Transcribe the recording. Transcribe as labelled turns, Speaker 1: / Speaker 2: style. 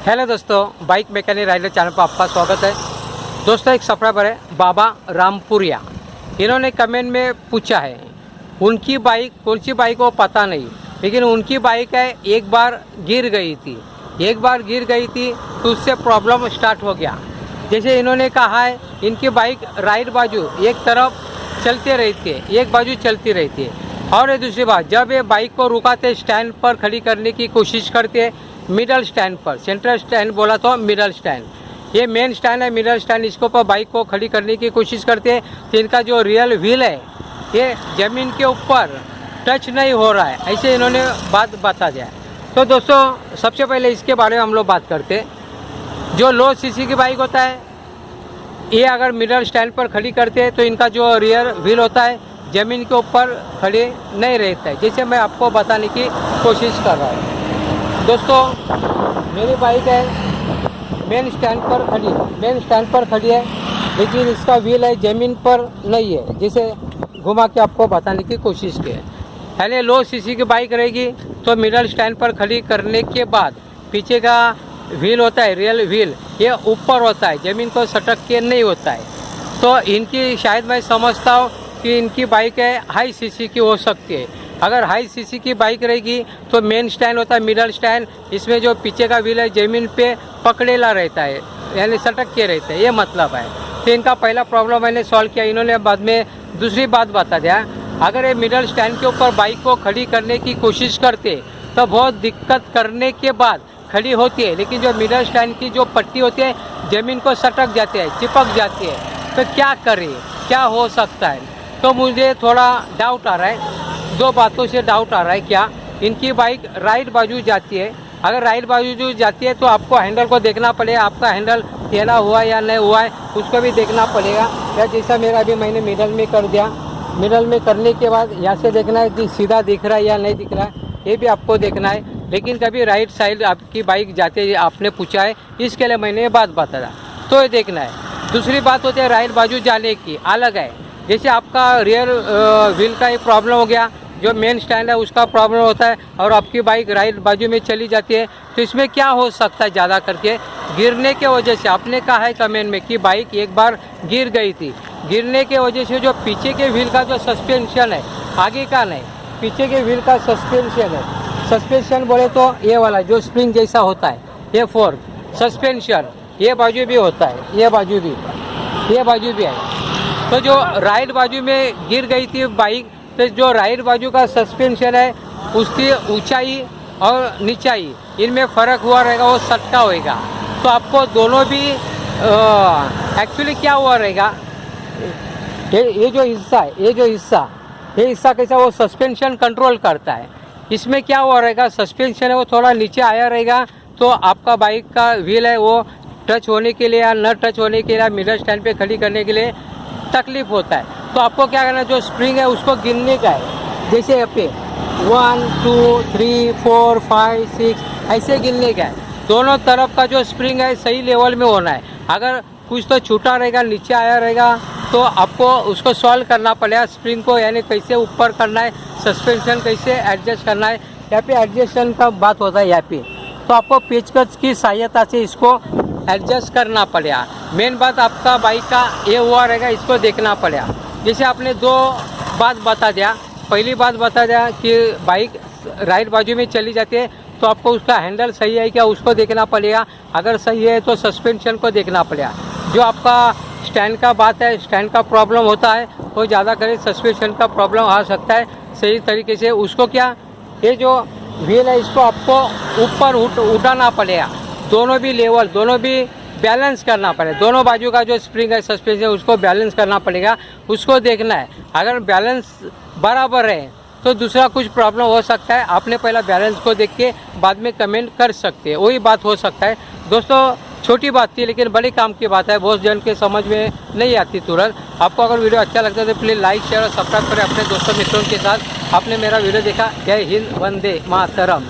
Speaker 1: Hello दोस्तों, bike mechanic rider channel पर आपका स्वागत है। दोस्तों, एक सब्सक्राइबर है बाबा रामपुरिया, इन्होंने कमेंट में पूछा है उनकी बाइक कौन सी बाइक हो पता नहीं, लेकिन उनकी बाइक है एक बार गिर गई थी तो उससे प्रॉब्लम स्टार्ट हो गया। जैसे इन्होंने कहा है इनकी बाइक राइट बाजू एक तरफ चलती रहती है, एक बाजू चलती रहती है। और ये दूसरी बात, जब ये बाइक को रुकाते स्टैंड पर खड़ी करने की कोशिश करते हैं, मिडल स्टैंड पर, सेंट्रल स्टैंड बोला तो मिडल स्टैंड, ये मेन स्टैंड है, मिडल स्टैंड, इसके ऊपर बाइक को खड़ी करने की कोशिश करते हैं तो इनका जो रियल व्हील है ये ज़मीन के ऊपर टच नहीं हो रहा है, ऐसे इन्होंने बात बता दिया। तो दोस्तों, सबसे पहले इसके बारे में हम लोग बात करते हैं। जो लो सीसी की बाइक होता है, ये अगर मिडल स्टैंड पर खड़ी करते हैं तो इनका जो रियर व्हील होता है ज़मीन के ऊपर खड़े नहीं रहता है, जैसे मैं आपको बताने की कोशिश कर रहा हूँ। दोस्तों, मेरी बाइक है मेन स्टैंड पर खड़ी है, लेकिन इसका व्हील है ज़मीन पर नहीं है, जैसे घुमा के आपको बताने की कोशिश की है। पहले लो सीसी की बाइक रहेगी तो मिडल स्टैंड पर खड़ी करने के बाद पीछे का व्हील होता है, रियल व्हील, ये ऊपर होता है, ज़मीन को सटक के नहीं होता है। तो इनकी शायद मैं समझता हूँ कि इनकी बाइक है हाई सीसी की हो सकती है। अगर हाई सीसी की बाइक रहेगी तो मेन स्टैंड होता है, मिडल स्टैंड, इसमें जो पीछे का व्हील है ज़मीन पे पकड़ेला रहता है, यानी सटक के रहता है, ये मतलब है। तो इनका पहला प्रॉब्लम मैंने सॉल्व किया। इन्होंने बाद में दूसरी बात बता दिया, अगर ये मिडल स्टैंड के ऊपर बाइक को खड़ी करने की कोशिश करते तो बहुत दिक्कत करने के बाद खड़ी होती है, लेकिन जो मिडल स्टैंड की जो पट्टी होती है ज़मीन को सटक जाती है, चिपक जाती है। तो क्या करें, क्या हो सकता है? तो मुझे थोड़ा डाउट आ रहा है, दो बातों से डाउट आ रहा है। क्या इनकी बाइक राइट बाजू जाती है? अगर राइट बाजू जाती है तो आपको हैंडल को देखना पड़ेगा, आपका हैंडल टेढ़ा हुआ या नहीं हुआ है उसको भी देखना पड़ेगा। या जैसा मेरा भी मैंने मिडल में कर दिया, मिडल में करने के बाद यहाँ से देखना है कि सीधा दिख रहा है या नहीं दिख रहा है, ये भी आपको देखना है। लेकिन कभी राइट साइड आपकी बाइक जाते है, आपने पूछा है, इसके लिए मैंने ये बात बताया, तो ये देखना है। दूसरी बात होती है राइट बाजू जाने की, अलग है। जैसे आपका रियर व्हील का एक प्रॉब्लम हो गया, जो मेन स्टैंड है उसका प्रॉब्लम होता है, और आपकी बाइक राइट बाजू में चली जाती है, तो इसमें क्या हो सकता है? ज़्यादा करके गिरने के वजह से, आपने कहा है कमेंट में कि बाइक एक बार गिर गई थी, गिरने के वजह से जो पीछे के व्हील का जो सस्पेंशन है, आगे का नहीं, पीछे के व्हील का सस्पेंशन है, सस्पेंशन बोले तो ये वाला जो स्प्रिंग जैसा होता है, ये फोर्क सस्पेंशन, ये बाजू भी होता है, ये बाजू भी है। तो जो राइट बाजू में गिर गई थी बाइक, तो जो राइट बाजू का सस्पेंशन है उसकी ऊंचाई और नीचाई, इनमें फ़र्क हुआ रहेगा, वो सटका होएगा। तो आपको दोनों भी एक्चुअली क्या हुआ रहेगा, ये जो हिस्सा कैसा, वो सस्पेंशन कंट्रोल करता है। इसमें क्या हुआ रहेगा, सस्पेंशन है वो थोड़ा नीचे आया रहेगा, तो आपका बाइक का व्हील है वो टच होने के लिए या न टच होने के लिए, मिडल स्टैंड पे खड़ी करने के लिए तकलीफ होता है। तो आपको क्या करना है, जो स्प्रिंग है उसको गिनने का है, जैसे यहाँ पे 1 2 3 4 5 6 ऐसे गिनने का है। दोनों तरफ का जो स्प्रिंग है सही लेवल में होना है। अगर कुछ तो छूटा रहेगा, नीचे आया रहेगा, तो आपको उसको सॉल्व करना पड़ेगा स्प्रिंग को, यानी कैसे ऊपर करना है, सस्पेंशन कैसे एडजस्ट करना है। यहाँ पे एडजस्टन का बात होता है यहाँ पे, तो आपको पेचकस की सहायता से इसको एडजस्ट करना पड़ेगा। मेन बात आपका बाइक का ये हुआ रहेगा, इसको देखना पड़ेगा। जैसे आपने दो बात बता दिया, पहली बात बता दिया कि बाइक राइट बाजू में चली जाती है तो आपको उसका हैंडल सही है क्या उसको देखना पड़ेगा। अगर सही है तो सस्पेंशन को देखना पड़ेगा। जो आपका स्टैंड का बात है, स्टैंड का प्रॉब्लम होता है, वो ज़्यादा करे सस्पेंशन का प्रॉब्लम आ सकता है। सही तरीके से उसको क्या, ये जो व्हील है इसको आपको ऊपर उठाना पड़ेगा, दोनों भी लेवल, दोनों भी बैलेंस करना पड़ेगा। दोनों बाजू का जो स्प्रिंग है, सस्पेंशन, उसको बैलेंस करना पड़ेगा, उसको देखना है। अगर बैलेंस बराबर है तो दूसरा कुछ प्रॉब्लम हो सकता है। आपने पहला बैलेंस को देख के बाद में कमेंट कर सकते हैं, वही बात हो सकता है। दोस्तों, छोटी बात थी लेकिन बड़े काम की बात है, बहुत जन के समझ में नहीं आती तुरंत। आपको अगर वीडियो अच्छा लगता है तो प्लीज़ लाइक, शेयर और सब्सक्राइब करें अपने दोस्तों मित्रों के साथ। आपने मेरा वीडियो देखा, जय हिंद, वंदे मातरम।